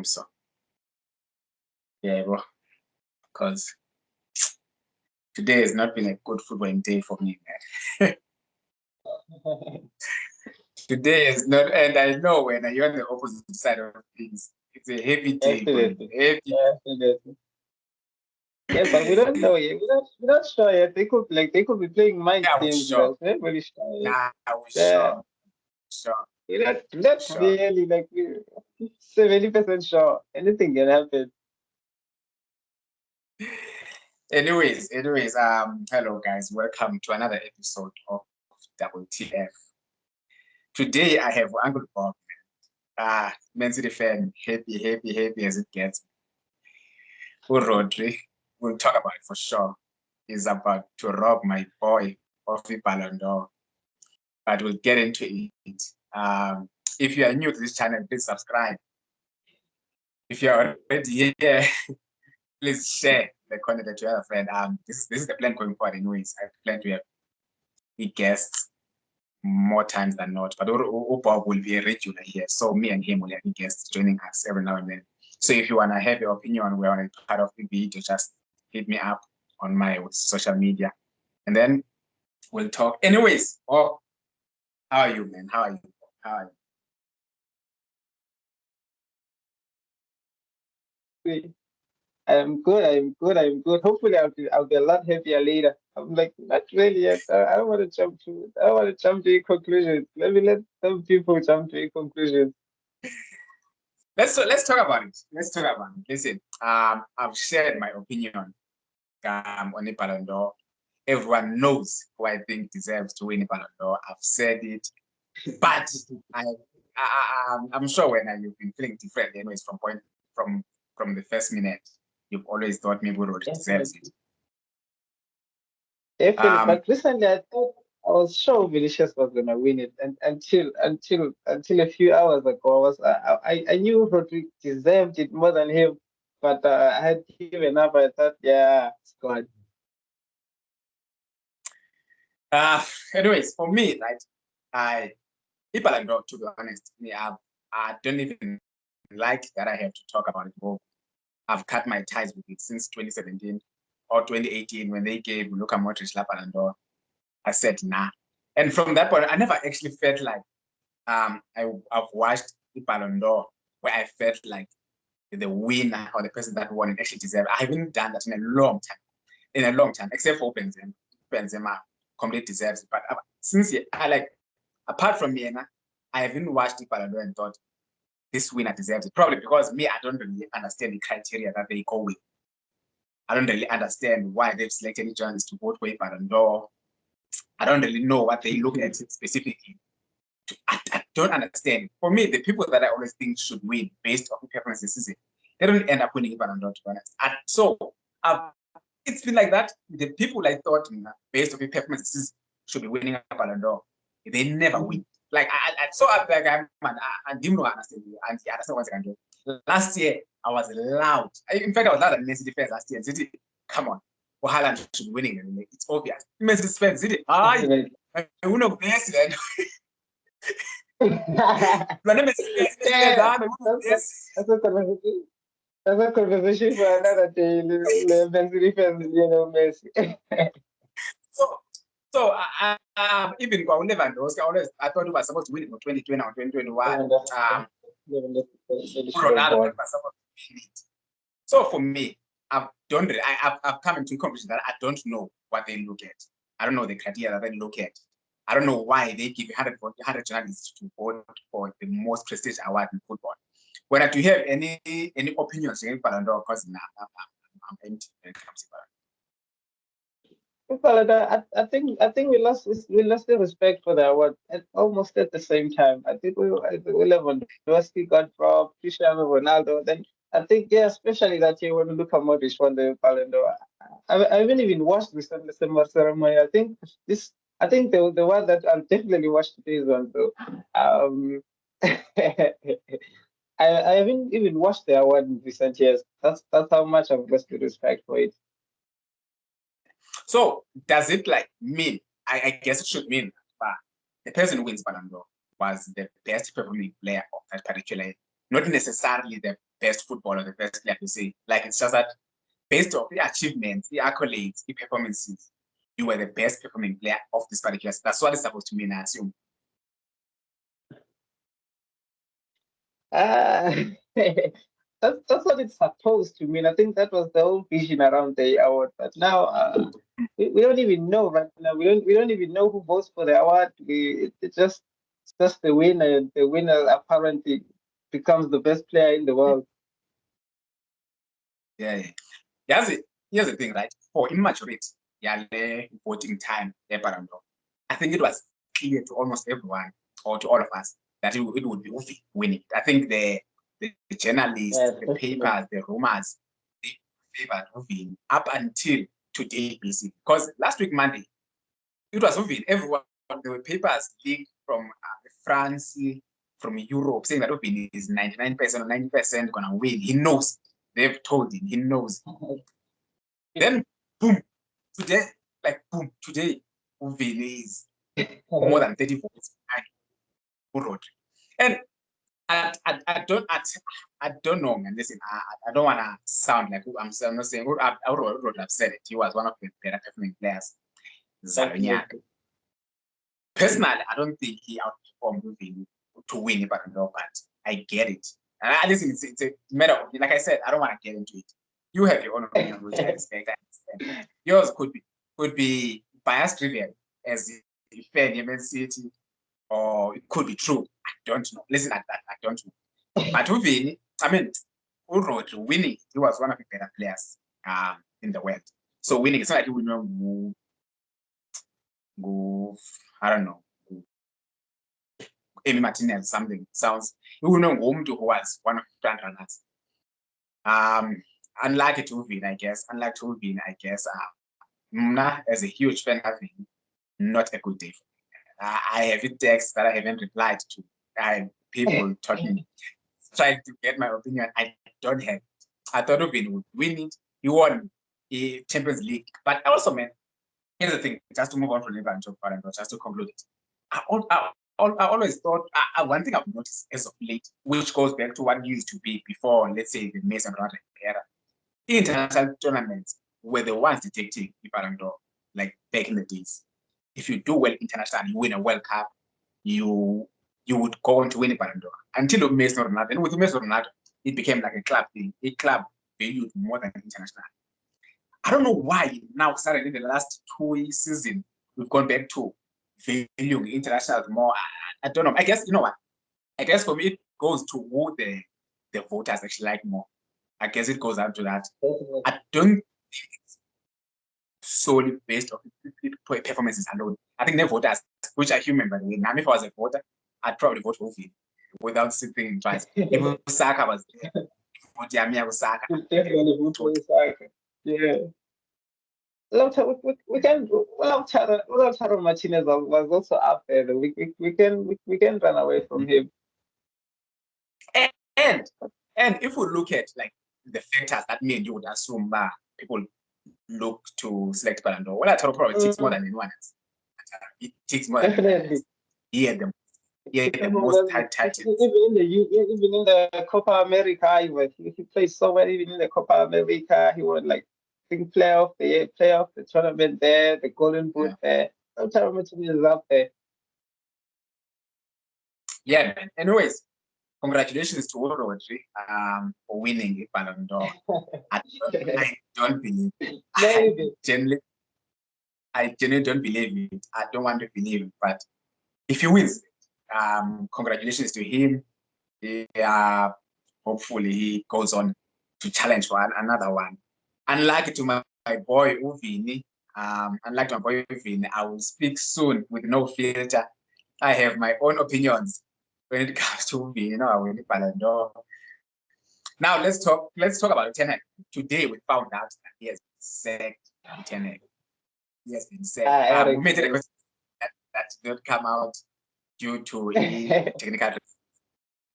so. Yeah, bro. Because today has not been a good footballing day for me, man. Today is not, and I know when you're on the opposite side of things, it's a heavy day. Definitely. Heavy. Definitely. Yeah, but we don't know yet. We're not sure yet. They could be playing mind Yeah, we're games with sure. us. We're not really sure yet. Nah, we're Yeah. sure. We're not Sure. really like we're 70% sure. Anything can happen. Anyways, hello guys, welcome to another episode of WTF. Today I have Uncle Bob, Man City fan, happy as it gets. Rodri, we'll talk about it for sure. He's about to rob my boy of the Ballon'Dor, but we'll get into it. If you are new to this channel, please subscribe. If you're already here, please share the content that you have a friend. This is the plan going forward anyways. I plan to have the guests more times than not, but Bob will be a regular here. So me and him will have guests joining us every now and then. So if you want to have your opinion on where on a part of the video, just hit me up on my social media. And then we'll talk. Anyways, how are you, man? How are you? I'm good. Hopefully I'll be a lot happier later. I'm like not really yet. I don't want to jump to conclusions. Let some people jump to conclusions. Let's talk about it. Listen, I've shared my opinion on the Ballon'Dor. Everyone knows who I think deserves to win the Ballon'Dor. I've said it, but I'm sure when you've been feeling different, anyways, from the first minute, you've always thought maybe Rodri deserves it. Definitely, but recently I thought I was sure Vinicius was gonna win it, and until a few hours ago, I knew Rodri deserved it more than him, but I had given up. I thought, yeah, it's gone. Anyways, for me, right, Ballon'Dor, to be honest, I don't even like that I have to talk about it more. I've cut my ties with it since 2017 or 2018 when they gave Luka Modric the Ballon'Dor. I said nah, and from that point, I never actually felt like I've watched the Ballon'Dor where I felt like the winner or the person that won it actually deserved. I haven't done that in a long time, except for Benzema. Benzema completely deserves it. But since apart from me, I haven't watched the Ballon'Dor and thought this winner deserves it. Probably because me, I don't really understand the criteria that they go with. I don't really understand why they've selected each journalists to vote for a Ballon'Dor. I don't really know what they look at specifically. I don't understand. For me, the people that I always think should win based on performances, they don't end up winning a Ballon'Dor, to be honest. It's been like that. The people I thought based on performances should be winning a Ballon'Dor, they never win. Like I didn't understand and I understand what I can do. Last year I was loud. In fact, I was loud at Man City fans last year. City, come on, for Haaland should be winning. It's obvious. Man City fans, City, I who know best then. That's a conversation for another day. Man City fans, Messi. So even Lewandowski, I thought he was supposed to win it for 2020 or 2021. Ronaldo was supposed to win it. So for me, I've come into a conclusion that I don't know what they look at. I don't know the criteria that they look at. I don't know why they give 100 journalists to vote for the most prestigious award in football. When I do have any opinions against Ballon'Dor, because I'm empty when it comes to Ballon'Dor. I think we lost the respect for the award almost at the same time. I think Lewandowski got robbed, Cristiano Ronaldo. Then I think especially that year when Luka Modric won the Ballon d'Or. I haven't even watched the December ceremony. I think the one that I'll definitely watch today's one. So I haven't even watched the award in recent years. That's how much I've lost the respect for it. So does it mean? I guess it should mean that the person who wins Ballon'Dor was the best performing player of that particular year, not necessarily the best footballer, the best player to say. Like it's just that based on the achievements, the accolades, the performances, you were the best performing player of this particular. That's what it's supposed to mean, I assume. Ah, that's what it's supposed to mean. I think that was the whole vision around the award. But now we don't even know right now. We don't even know who votes for the award. It's just the winner. The winner apparently becomes the best player in the world. Yeah, yeah. Here's the thing, right? For immaturity, yeah, the voting time, Ballon'Dor, I think it was clear to almost everyone or to all of us that it would be Ufi winning. I think the journalists, Yeah, the definitely. papers, the rumors, they favored Ufi up until today, basically. Because last week, Monday, it was Ufi. Everyone, there were papers leaked from France, from Europe, saying that Ufi is 99% or 90% going to win. He knows. They've told him. He knows. Then, boom, today, like, boom, today, Uvi is more than 30 votes behind Rodri. And I don't know, man. Listen, I don't want to sound like I'm not saying Rodri have said it. He was one of the better performing players. Definitely. Personally, I don't think he outperformed Uvi to win it, but I get it. And listen, it's a matter of, like I said, I don't want to get into it. You have your own opinion, which I respect. I understand. Yours could be bias driven as a fan in Man City, or it could be true. I don't know. Listen, I don't know. But Uvini, I mean, Rodri winning, he was one of the better players in the world. So winning, it's not like he would know go, I don't know, Amy Martinez, something sounds, he would know who was one of the front runners. Unlike to win, I guess. Unlike to win, I guess. Mna, as a huge fan, having not a good day for me. I have texts that I haven't replied to. People talking, trying to get my opinion. I don't have it. I thought Uvin would win it. He won the Champions League. But also, man, here's the thing, just to move on from Liverpool, just to conclude it. I always thought, one thing I've noticed as of late, which goes back to what used to be before, let's say, the Mason Rodri era, international tournaments were the ones detecting the Ballon'Dor, like back in the days. If you do well internationally, you win a World Cup, you would go on to win a Ballon'Dor. Until Mason Ronaldo, and with Mason Ronaldo, it became like a club thing. A club valued more than international. I don't know why now, suddenly in the last 2 seasons, we've gone back to valuing international more. I don't know. I guess, you know what? I guess for me, it goes to who the voters actually like more. I guess it goes down to that. Definitely. I don't think it's solely based on performances alone. I think the voters, which are human, by the way. Now, if I was a voter, I'd probably vote for Uvi without thinking twice. If Saka was there, vote Yamia Saka. Definitely vote for Saka. Yeah. Lautaro Martinez was also up there. We can run away from him. And and if we look at like the factors that me and you would assume people look to select Ballon'Dor, well, Lautaro probably ticks more than anyone else. It ticks more than anyone Definitely. else. He had the most titles. Even in the Copa America, he played so well. Even in the Copa America, he won like I think player of the year, player of the tournament there, the Golden Boot there. Lautaro Martinez is up there. Yeah, man. Anyways, congratulations to Rodri for winning the Ballon'Dor. I don't believe it. I genuinely don't believe it. I don't want to believe it, but if he wins, congratulations to him. Hopefully he goes on to challenge for another one. Unlike to my boy Uvini, unlike to my boy Uvini, I will speak soon with no filter. I have my own opinions when it comes to Uvini. I will need Ballon'Dor. Now let's talk about Ten Hag. Today we found out that he has been sacked. Ten Hag. He has been sacked. We Erik. made it a question that did not come out due to technical.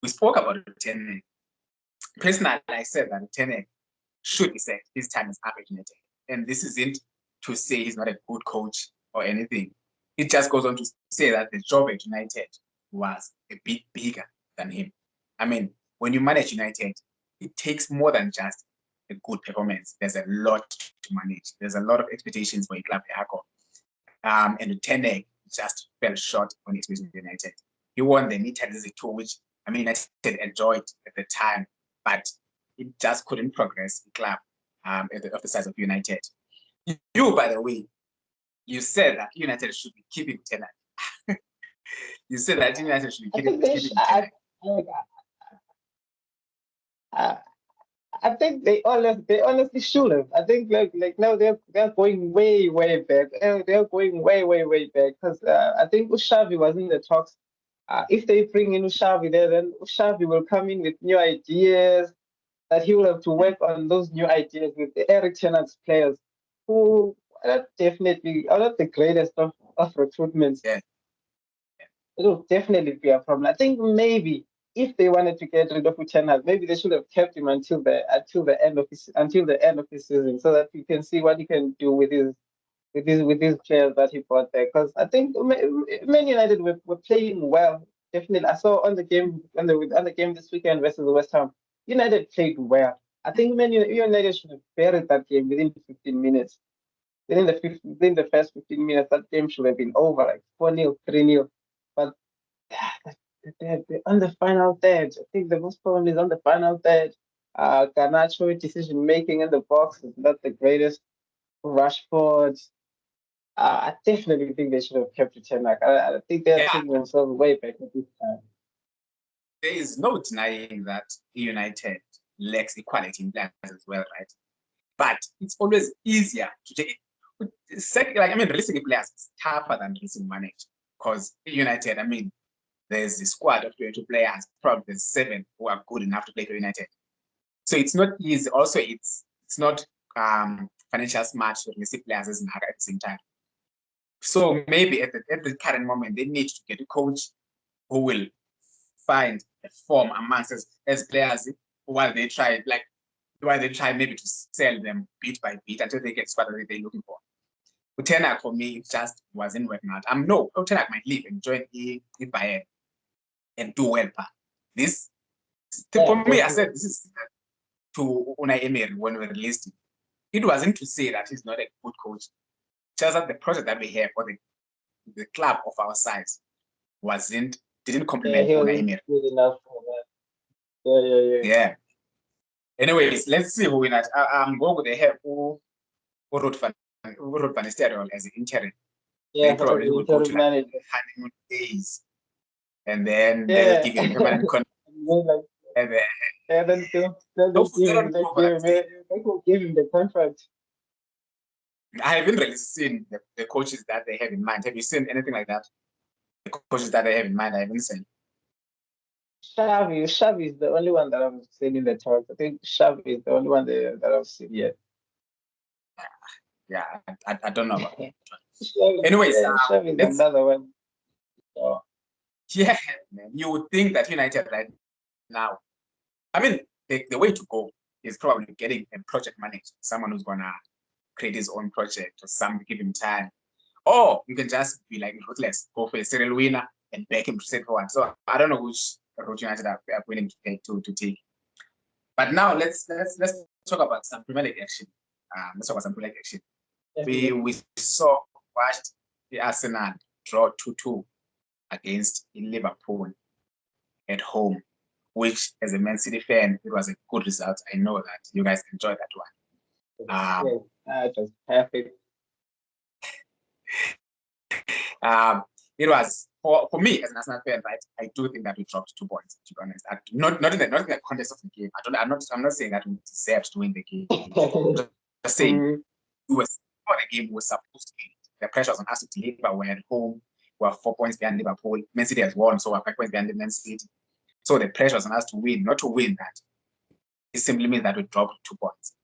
We spoke about Ten Hag. Personally, I said that Ten Hag should be sacked. His time is up at United. And this isn't to say he's not a good coach or anything. It just goes on to say that the job at United was a bit bigger than him. I mean, when you manage United, it takes more than just a good performance. There's a lot to manage. There's a lot of expectations for a club like Arsenal. And Ten Hag just fell short on expectations with United. He won the Italy tour, which I mean United enjoyed at the time, but it just couldn't progress the club of the size of United. You, by the way, you said that United should be keeping Ten Hag. You said that United should be keeping Ten Hag. I think they honestly should have. I think like now they're going way back. They're going way back because I think Xavi was in the talks. If they bring in Xavi there, then Xavi will come in with new ideas that he will have to work on those new ideas with the Erik Ten Hag's players, who are not the greatest of recruitments. Yeah. It will definitely be a problem. I think maybe if they wanted to get rid of Ten Hag, maybe they should have kept him until the end of his season, so that we can see what he can do with his players that he brought there. Because I think Man United were playing well. Definitely, I saw on the game this weekend versus West Ham. United played well. I think United should have buried that game within 15 minutes. Within the first 15 minutes, that game should have been over, like 4-0, 3-0. But on the final third, I think the most problem is on the final third. Garnacho decision making in the box is not the greatest. Rashford, I definitely think they should have kept it Ten Hag. I think they're taking themselves way back at this time. There is no denying that United lacks equality in players as well, right? But it's always easier to take. Releasing players is tougher than releasing managers, because United, I mean, there's a squad of 22 players, probably there's 7 who are good enough to play for United. So it's not easy. Also, it's not financial smart to release players at the same time. So maybe at the current moment, they need to get a coach who will find a form amongst as players while they try maybe to sell them bit by bit until they get what they're looking for. Ten Hag, for me, it just wasn't working out. Ten Hag might leave and join Bayern and do well. For me, I said this is to Unai Emery when we released him. It wasn't to say that he's not a good coach. Just that the project that we have for the club of our size didn't complement Unai Emery. Good enough for that. Yeah. Anyways, let's see who wins. I'm going with the help who wrote Van Nistelrooy as an interim. Yeah, they probably will go to like honeymoon days, and then they'll give him a permanent contract. And then they'll give him the contract. I haven't really seen the coaches that they have in mind. Have you seen anything like that? The coaches that they have in mind, I haven't seen. Xavi is the only one that I've seen in the talks. I think Xavi is the only one that I've seen yet. Yeah, I don't know about that. Anyways, Xavi is another one. So. Yeah, man, you would think that United right now, I mean, the way to go is probably getting a project manager, someone who's gonna create his own project, or give him time. Or you can just be like ruthless, go for a serial winner and back him to step forward. So I don't know which route United are willing to take. But now let's talk about some Premier League action. Let's talk about some Premier League action. We watched the Arsenal draw 2-2 against Liverpool at home, which as a Man City fan, it was a good result. I know that you guys enjoyed that one. It was perfect. It was for me as an Arsenal fan, right? I do think that we dropped 2 points, to be honest. Not in the context of the game. I'm not saying that we deserved to win the game. I'm just saying it was for the game we were supposed to win. The pressure was on us to deliver. We're at home. We're 4 points behind Liverpool. Man City has won, so we're 5 points behind Man City. So the pressure was on us to win, not to win that. It simply means that we dropped 2 points.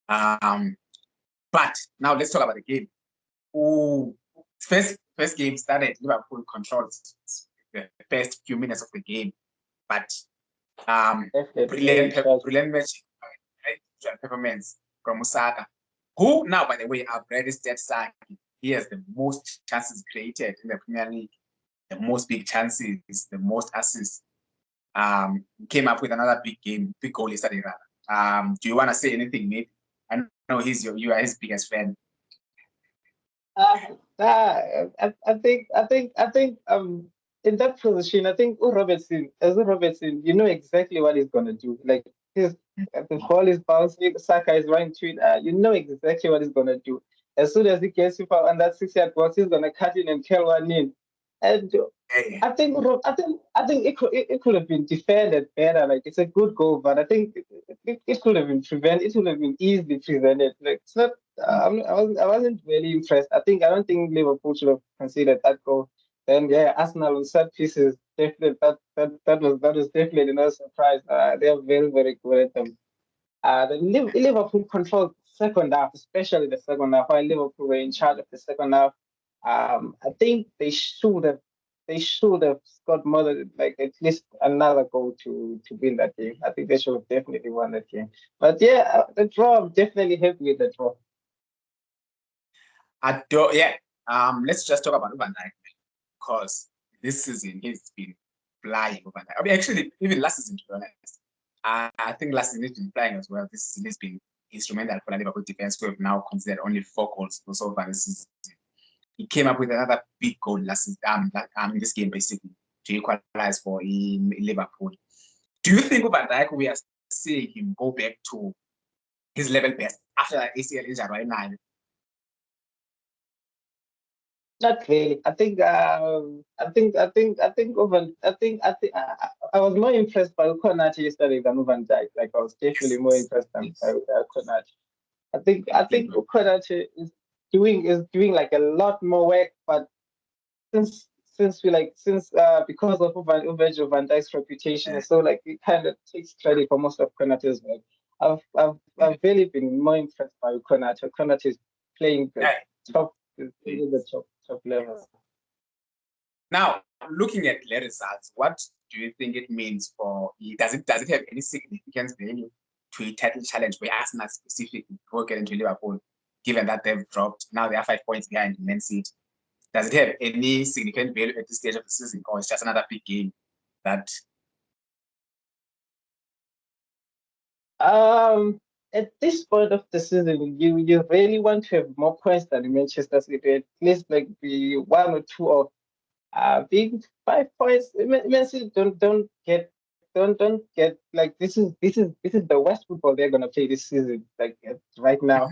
But now let's talk about the game. First game started, Liverpool controlled the first few minutes of the game, but brilliant match, performance from Musaka, who now, by the way, I've read his stats. He has the most chances created in the Premier League, the most big chances, the most assists. came up with another big goal yesterday. Do you want to say anything, maybe? I know you are his biggest fan. I think in that position, I think Robertson, you know exactly what he's gonna do. Like the ball is bouncing, Saka is running to it. You know exactly what he's gonna do. As soon as he gets you on that 6 yard box, he's gonna cut in and kill one in. And Yeah. I think it could have been defended better. Like it's a good goal, but I think it could have been prevented. It would have been easily prevented. Like it's not. I wasn't really impressed. I don't think Liverpool should have considered that goal. Then yeah, Arsenal on set pieces definitely that was definitely no surprise. They are very very good at them. Liverpool controlled second half, especially the second half. While Liverpool were in charge of the second half, I think they should have scored more than like at least another goal to win that game. I think they should have definitely won that game. But yeah, the draw. I'm definitely happy with the draw. Yeah. Let's just talk about Van Dijk because this season he's been flying over there. I mean, actually, even last season, to be honest, I think last season he's been flying as well. This season he's been instrumental for the Liverpool defense, who have now considered only 4 goals so far this season. He came up with another big goal last season, in this game, basically, to equalize for Liverpool. Do you think Van Dijk, we are seeing him go back to his level best after that ACL injury right now? Not really. I was more impressed by Konate yesterday than Van Dijk. Like I was definitely more Yes. impressed than by Yes. Konate. I think Konate is doing like a lot more work, but because of Virgil van Dijk's reputation, Yeah. and so like it kind of takes credit for most of Konate's work. I've really been more impressed by Konate. Konate is playing the Yeah. top, is playing the top level. Now, looking at the results, what do you think it means for? Does it have any significance value to a title challenge for Arsenal specifically before getting to Liverpool, given that they've dropped? Now they are 5 points behind Man City. Does it have any significant value at this stage of the season, or it's just another big game that? At this point of the season, you really want to have more points than Manchester City. At least like be 1 or 2 or being 5 points. Man City don't get like this is the worst football they're gonna play this season. Like right now,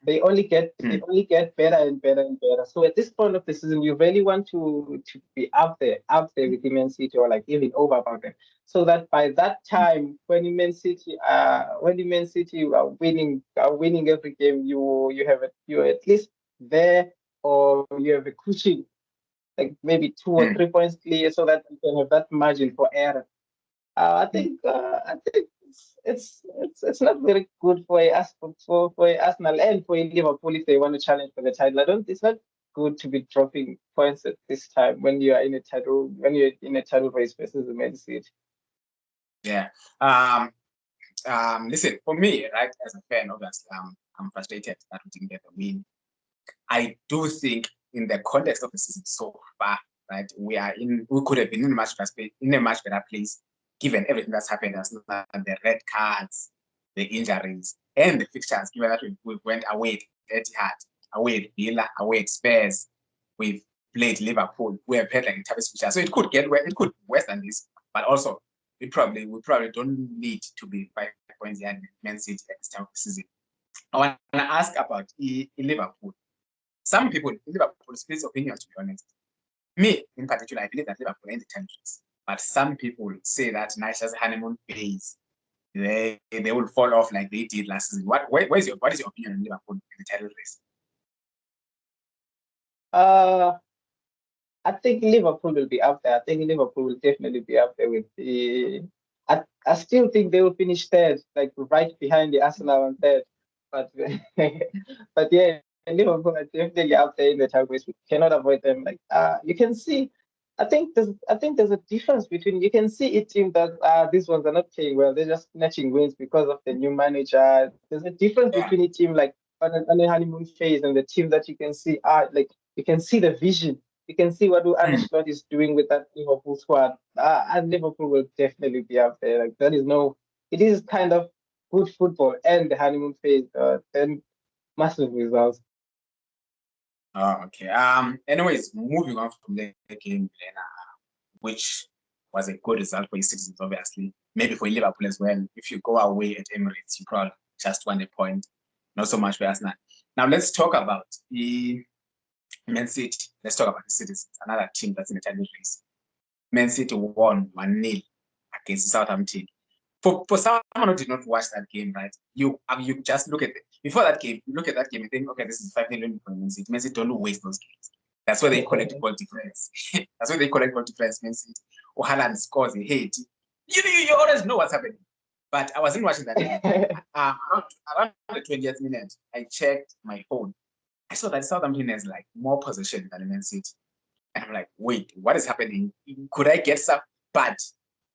they only get better and better and better. So at this point of the season, you really want to be up there with the Man City or like even over about them, so that by that time when the Man City are winning every game, you're at least there, or you have a cushion like maybe 2 or 3 points clear, so that you can have that margin for error. I think it's not very good for Arsenal and for Liverpool if they want to challenge for the title. I don't. It's not good to be dropping points at this time when you're in a title race versus the Man City. Yeah. Listen, for me, right, as a fan, obviously, I'm frustrated that we didn't get the win. I do think, in the context of the season so far, right, we could have been in a much better place, given everything that's happened, as the red cards, the injuries, and the fixtures. Given that we went away at Etihad, away at Villa, away at Spurs, we've played Liverpool. We have had like a toughest fixture, so it could be worse than this. But also, we probably don't need to be 5 points behind Man City at this time of the season. I want to ask about Liverpool. Some people in Liverpool split opinions, to be honest. Me, in particular, I believe that Liverpool are in the title race. But some people say that Nisha's honeymoon phase, they will fall off like they did last season. What is your opinion on Liverpool in the title race? Uh, I think Liverpool will be up there. I think Liverpool will definitely be up there with the. I still think they will finish third, like right behind the Arsenal on third. But but yeah, Liverpool are definitely up there in the table race. We cannot avoid them. Like you can see, I think there's a difference between you can see a team that these ones are not playing well. They're just snatching wins because of the new manager. There's a difference Yeah. between a team like on a honeymoon phase and the team that you can see like you can see the vision. You can see what Arne Slot is doing with that Liverpool squad. And Liverpool will definitely be up there. Like there is no, it is kind of good football and the honeymoon phase. Then massive results. Oh, okay. Anyways, moving on from the game, which was a good result for his citizens, obviously. Maybe for Liverpool as well. If you go away at Emirates, you probably just won a point. Not so much for Arsenal. Now let's talk about the Man City. Let's talk about the citizens, another team that's in the title race. Man City won 1-0 against Southampton. For someone who did not watch that game, right? You just look at it. Before that game, you look at that game and think, okay, this is 5-0 for Man City. Man City don't waste those games. That's where they collect goal difference. That's where they collect goal difference, Man City. Or Haaland scores a hit. You always know what's happening. But I wasn't watching that game. Around the 20th minute, I checked my phone. I saw that Southampton has like more possession than Man City. And I'm like, wait, what is happening? Could I get some? But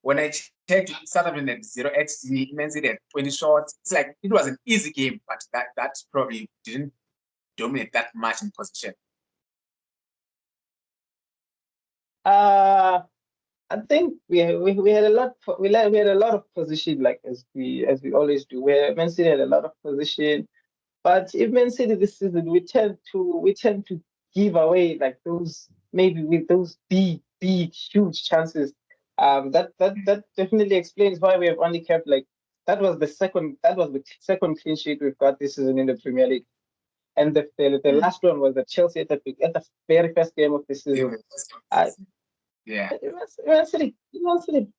when I checked Southampton at 0-XG, Man City at 20 shots, it's like it was an easy game, but that probably didn't dominate that much in possession. I think we had a lot we had a lot of position, like as we always do. Where Man City had a lot of position, but if Man City this season we tend to give away like those, maybe with those big huge chances. That definitely explains why we have only kept like that was the second clean sheet we've got this season in the Premier League. And the last one was the Chelsea at the very first game of the season. Yeah. Man City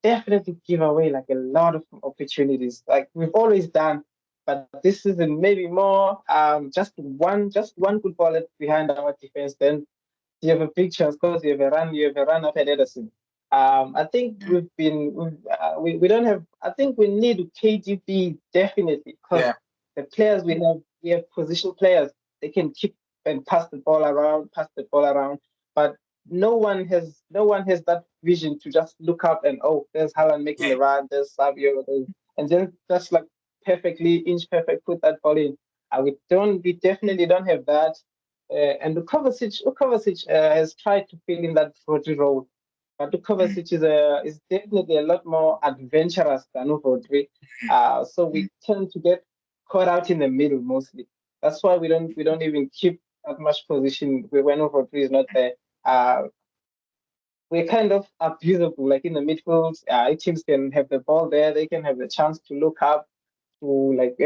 definitely give away like a lot of opportunities, like we've always done. But this season maybe more. Just one good ball behind our defense, then you have a big chance because you have a run up at Ederson. I think we don't have. I think we need KDB definitely because the players we have position players. They can keep and pass the ball around, but no one has that vision to just look up and, oh, there's Haaland making the run, there's Savio, and then just like perfectly inch perfect put that ball in. We definitely don't have that. And Kovacic has tried to fill in that Rodri role, but Kovacic is definitely a lot more adventurous than Rodri. So we tend to get caught out in the middle mostly. That's why we don't even keep that much position when Rodri is not there. We're kind of abusable, like in the midfield. Teams can have the ball there; they can have the chance to look up to like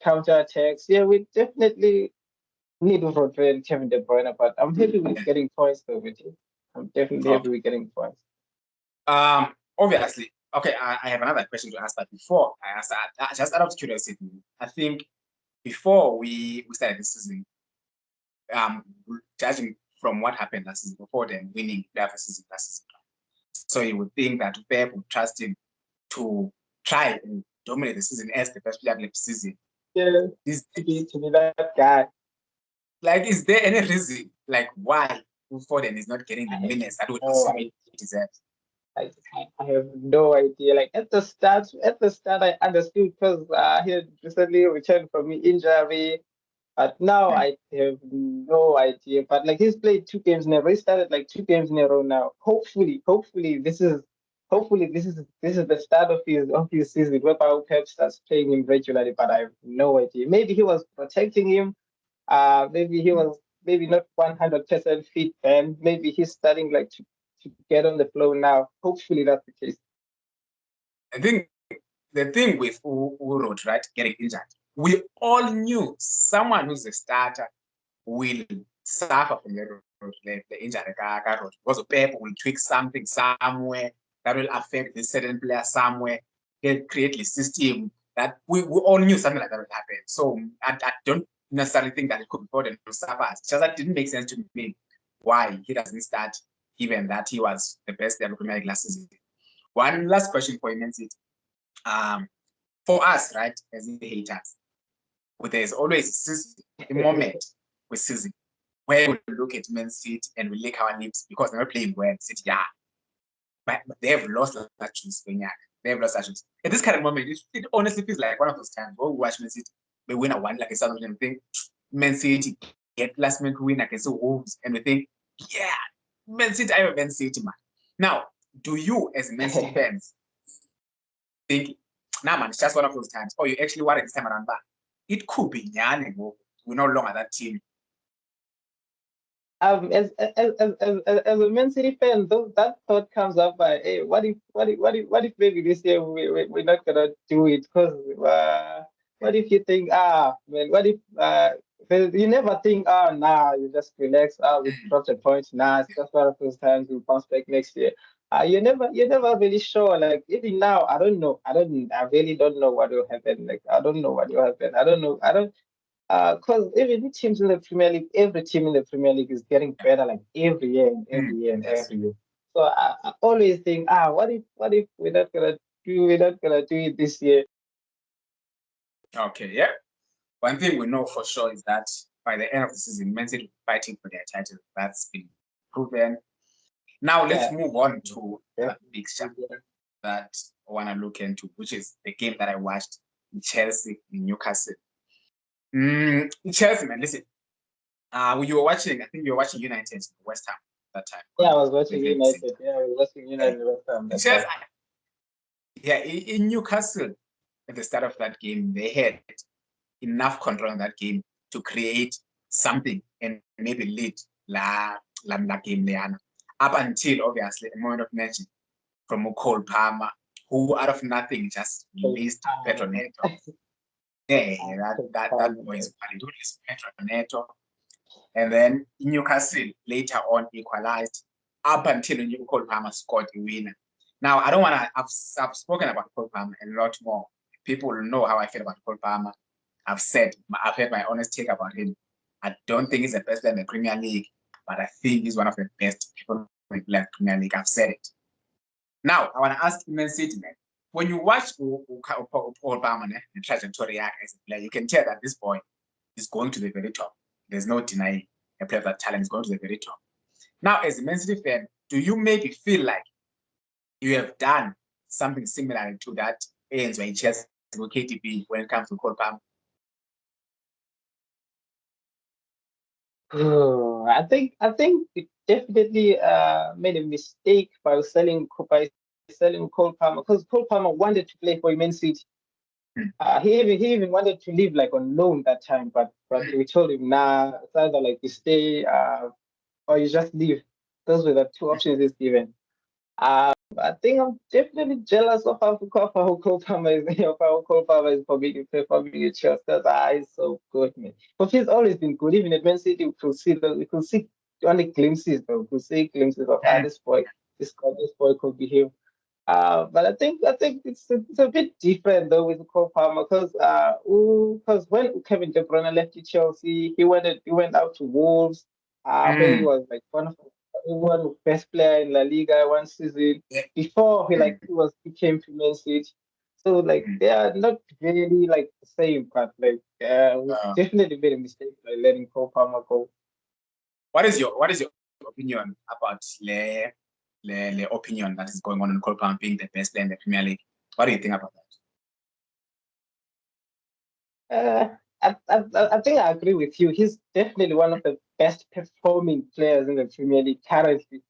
counter attacks. Yeah, we definitely need Rodri and Kevin De Bruyne, but I'm happy with getting points though with you. I'm definitely happy with getting points. Obviously. Okay, I have another question to ask, but before I ask that, just out of curiosity, I think before we started this season, judging from what happened last season, before then winning the season last season, so you would think that Pep would trust him to try and dominate the season as the first player of the season. Yeah, to be that guy. Like, is there any reason like why Foden is not getting the minutes that would he deserves? I have no idea. Like at the start, I understood because he had recently returned from injury, but now I have no idea. But like he's played 2 games in a row. He started like 2 games in a row now. Hopefully this is the start of his season whereby Pep starts playing him regularly. But I have no idea. Maybe he was protecting him. Maybe he was not 100% fit then. Maybe he's starting like to get on the flow now. Hopefully that's the case. I think the thing with Urod, right, getting injured, we all knew someone who's a starter will suffer from the injury. Because Pep will tweak something somewhere that will affect this certain player somewhere. He'll create a system that we all knew something like that would happen. So I don't necessarily think that it could be Foden to suffer. It's just that didn't make sense to me why he doesn't start, given that he was the best player of the Premier League last season. One last question for Man City. For us, right, as the haters, there's always a moment with season where we look at Man City and we lick our lips because they're not playing well. City, yeah, but they have lost that choice. They have lost that choice. At this kind of moment, it honestly feels like one of those times where we watch Man City, we win a one like a Southampton thing. Man City get last minute win against the Wolves, and we think, yeah, Man City, I'm a Man City man. Now, do you, as Man City fans, think, nah, man, it's just one of those times, or you actually worry this time around back? It could be Nyane, we're no longer that team. As a Man City fan, though, that thought comes up by, hey, what if maybe this year we're not gonna do it? Because what if you think, man, what if you never think, nah, you just relax, we dropped a point, nah, it's just one of those times we'll bounce back next year. You're never really sure. Like even now, I don't know. I really don't know what will happen. Like I don't know what will happen. I don't know. I don't. Because even teams in the Premier League, every team in the Premier League is getting better like every year and every year and Yes. every year. So I always think, what if we're not gonna do it this year? Okay, yeah. One thing we know for sure is that by the end of the season, Man City fighting for their title. That's been proven. Now let's move on to the big chapter that I want to look into, which is the game that I watched in Chelsea in Newcastle. Chelsea, man, listen. You were watching, I think you were watching United West Ham that time. Yeah, I was watching United. Yeah, I was watching United West Ham that Chelsea, time. yeah, in Newcastle, at the start of that game, they had enough control on that game to create something and maybe lead la game Leana. Up until obviously a moment of magic from Cole Palmer, who out of nothing just released Pedro Neto. Yeah, that boy is funny. He released Pedro Neto. And then Newcastle later on equalized up until Cole Palmer scored the winner. Now, I don't want to, I've spoken about Cole Palmer a lot more. People know how I feel about Cole Palmer. I've had my honest take about him. I don't think he's the best player in the Premier League, but I think he's one of the best people in the Premier League. I've said it. Now, I want to ask Man City, man, when you watch Cole Palmer, the trajectory as a player, you can tell that this boy is going to the very top. There's no denying a player of that talent is going to the very top. Now, as a Man City fan, do you maybe feel like you have done something similar to that ends by Chelsea with KTB when it comes to Cole Palmer? Oh, I think it definitely made a mistake by selling Cole Palmer because Cole Palmer wanted to play for Man City. He even wanted to leave like on loan that time, but we told him, nah, it's either like you stay or you just leave. Those were the two options he's given. I think I'm definitely jealous of how Cole Palmer is, of how Cole Palmer is performing at Chelsea. He's so good, man. But he's always been good. Even at Man City, we could see only glimpses, though. We could see glimpses of this boy could be him. But I think it's a bit different though with Cole Palmer because when Kevin De Bruyne left to Chelsea, he went out to Wolves. Where he was like one of the best player in La Liga one season before he became to Man City. So like they are not really like the same, but like we definitely made a mistake by letting Cole Palmer go. What is your opinion about the opinion that is going on in Cole Palmer being the best player in the Premier League? What do you think about Uh, I think I agree with you. He's definitely one of the best performing players in the Premier League currently.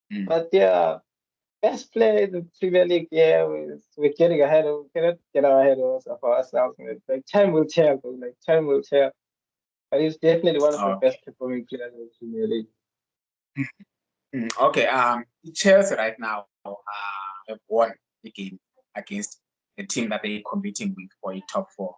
that? But yeah, best player in the Premier League, yeah, we're getting ahead of, we cannot get ahead of ourselves. Like time will tell, though. Like time will tell. But he's definitely one of the Okay. best performing players in the Premier League. Okay. Chelsea right now have won the game against the team that they're competing with for a top four.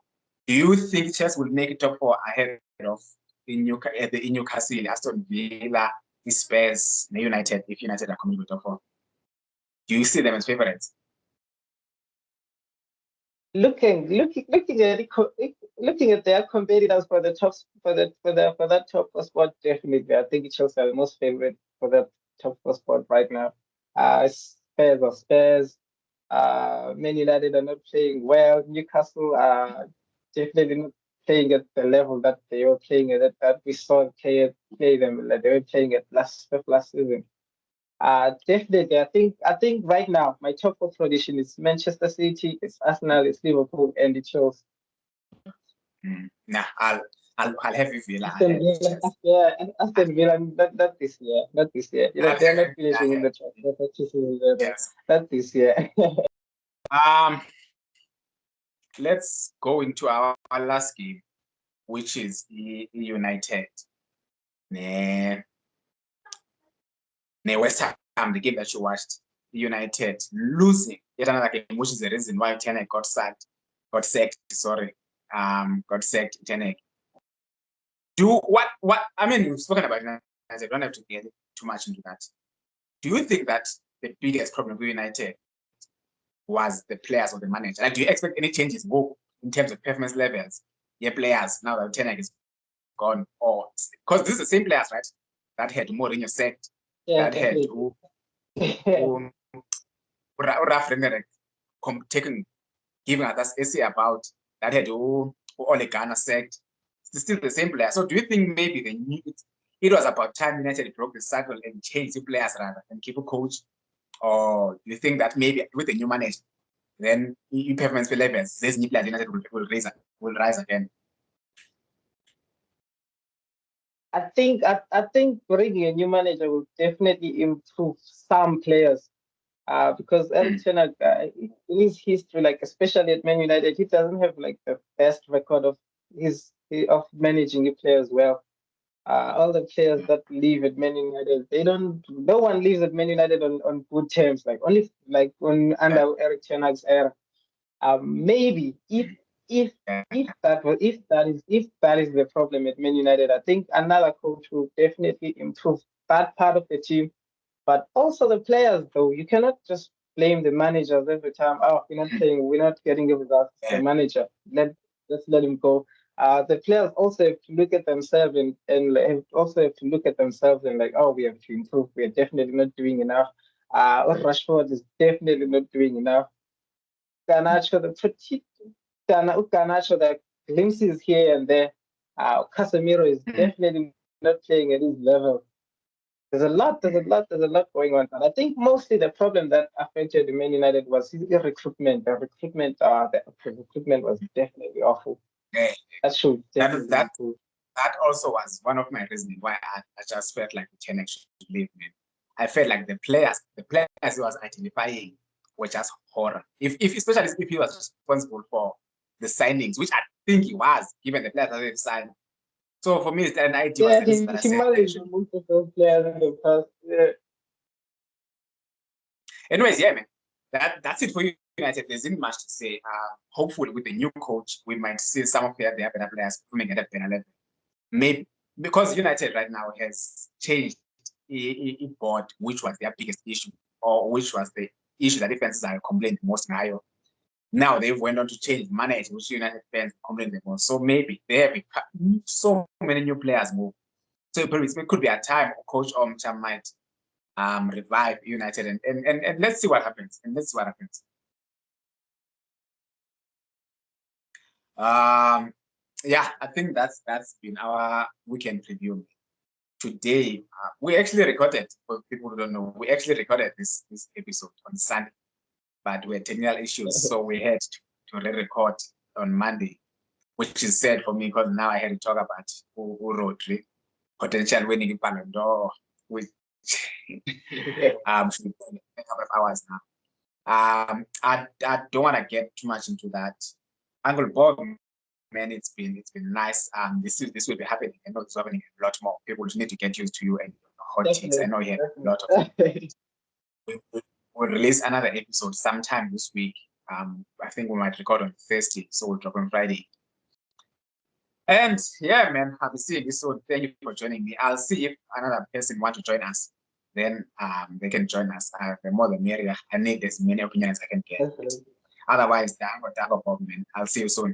Do you think Chelsea will make it top four ahead of the Newcastle, Aston Villa, the Spurs, the United, if United are coming with top four? Do you see them as favorites? Looking at their competitors for the top for that top four spot, definitely. I think Chelsea are the most favorite for that top four spot right now. Spurs. Man United are not playing well. Newcastle are definitely not playing at the level that they were playing at that we saw play them like they were playing at last season. Definitely. I think right now my top four prediction is Manchester City, it's Arsenal, it's Liverpool, and it's Chelsea. Nah, I'll have you feel Aston Villa, yeah, Aston Villa, not this year, not this year. You know, they're not finishing in the top. yes. Not this year. Um, let's go into our last game, which is United. West Ham, the game that you watched, United losing yet another game, which is the reason why Ten Hag got sacked. Got sacked. Ten Hag. What? I mean, we've spoken about United. I don't have to get too much into that. Do you think that the biggest problem with United was the players or the manager? Like, do you expect any changes in terms of performance levels? Yeah, players now that Ten Hag is gone, or because this is the same players, right? That had Mourinho sacked, Yeah, that had definitely. Raf Rengerek taking giving us essay about, that had Ole Gunnar sacked. It's still the same player. So do you think maybe it was about time United broke the cycle and changed the players rather than keep a coach? Or do you think that maybe with the new manager, then performance levels, these new players United will rise again? I think bringing a new manager will definitely improve some players. Because Erik Ten Hag, in his history, like especially at Man United, he doesn't have like the best record of of managing the players well. All the players that leave at Man United, no one leaves at Man United on good terms. Like only like under Erik Ten Hag's era. Maybe if that is the problem at Man United, I think another coach will definitely improve that part of the team, but also the players. Though you cannot just blame the managers every time. Oh, we're not playing, we're not getting the results. The manager, let's let him go. The players also have to look at themselves and also have to look at themselves and like, oh, we have to improve. We are definitely not doing enough. Rashford is definitely not doing enough. Garnacho, the glimpses here and there. Casemiro is definitely not playing at his level. There's a lot going on. And I think mostly the problem that affected the Man United was his recruitment. The recruitment was definitely awful. Yeah. That should definitely improve. That also was one of my reasons why I just felt like the Ten Hag should leave, man. I felt like the players he was identifying were just horror. Especially if he was responsible for the signings, which I think he was, given the players that they signed. So for me, an idea was the reason that I said managed multiple players in the past. Yeah. Anyways, yeah, man. That's it for you, United. There isn't much to say. Hopefully, with the new coach, we might see some of their better players performing at a better level. Maybe because United right now has changed a board, which was their biggest issue, or which was the issue that defenses are complaining most now. Now they've went on to change management, which United fans complain the most. So maybe they have so many new players move. So it could be a time Coach Omcha might revive United and let's see what happens. Yeah, I think that's been our weekend preview. Today, we actually recorded, for people who don't know, we actually recorded this episode on Sunday, but we had technical issues, so we had to re-record on Monday, which is sad for me because now I had to talk about Rodri, potential winning in Ballon'Dor, which should be a couple of hours now. I don't want to get too much into that. Uncle Bob, man, it's been nice. This will be happening. I know it's happening a lot more. People need to get used to you and your hot takes. I know you have a lot of. We'll release another episode sometime this week. I think we might record on Thursday, so we'll drop on Friday. And yeah, man, happy seeing you soon. Thank you for joining me. I'll see if another person wants to join us. Then they can join us. The more the merrier. I need as many opinions as I can get. Otherwise, man, I'll see you soon.